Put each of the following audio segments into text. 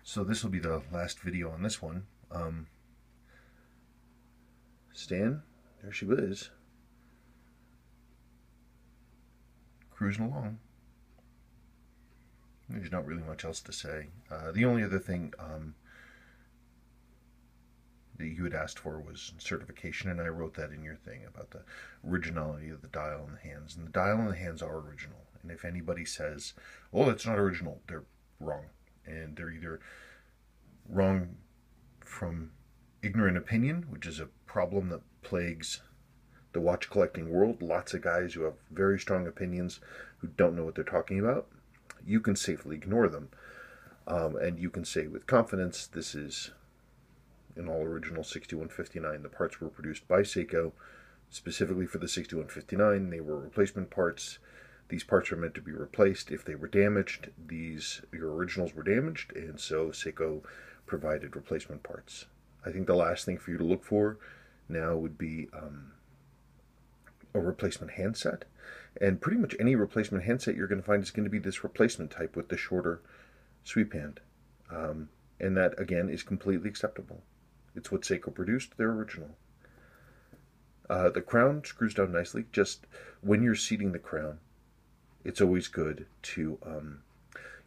So this will be the last video on this one. Stan, there she is, cruising along. There's not really much else to say. The only other thing that you had asked for was certification, and I wrote that in your thing about the originality of the dial and the hands. And the dial and the hands are original. And if anybody says, "Oh, that's not original," they're wrong. And they're either wrong from ignorant opinion, which is a problem that plagues the watch collecting world. Lots of guys who have very strong opinions who don't know what they're talking about. You can safely ignore them. And you can say with confidence, this is an all original 6159. The parts were produced by Seiko specifically for the 6159. They were replacement parts. These parts are meant to be replaced. If they were damaged, your originals were damaged, and so Seiko provided replacement parts. I think the last thing for you to look for now would be a replacement handset. And pretty much any replacement handset you're going to find is going to be this replacement type with the shorter sweep hand. And that, again, is completely acceptable. It's what Seiko produced. They're original. The crown screws down nicely. Just when you're seating the crown, it's always good to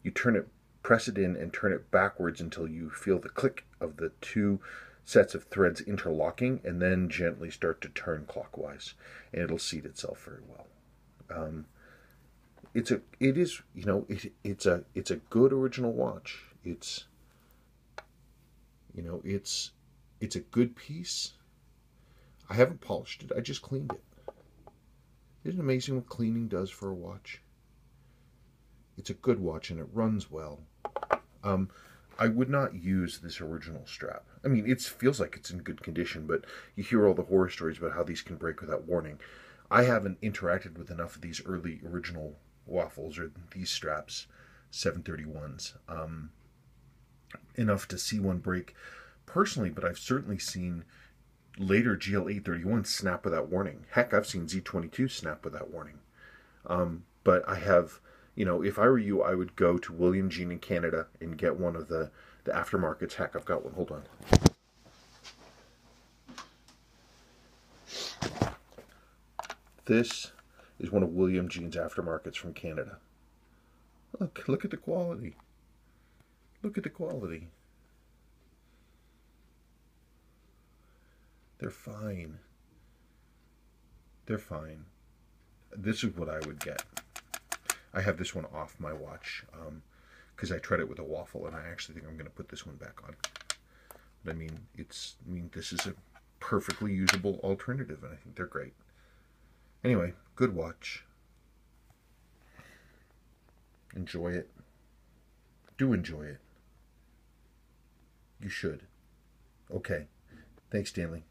you press it in and turn it backwards until you feel the click of the two sets of threads interlocking, and then gently start to turn clockwise, and it'll seat itself very well. It's a good original watch. It's a good piece. I haven't polished it. I just cleaned it. Isn't it amazing what cleaning does for a watch? It's a good watch and it runs well. I would not use this original strap. I mean, it feels like it's in good condition, but you hear all the horror stories about how these can break without warning. I haven't interacted with enough of these early original waffles or these straps, 731s, enough to see one break personally, but I've certainly seen later GL831 snap without warning. Heck, I've seen Z22 snap without warning. But I have, if I were you, I would go to William Jean in Canada and get one of the aftermarkets. Heck, I've got one. Hold on. This is one of William Jean's aftermarkets from Canada. Look at the quality. Look at the quality. They're fine. They're fine. This is what I would get. I have this one off my watch because I tried it with a waffle, and I actually think I'm going to put this one back on. But I mean, this is a perfectly usable alternative, and I think they're great. Anyway, good watch. Enjoy it. Do enjoy it. You should. Okay. Thanks, Stanley.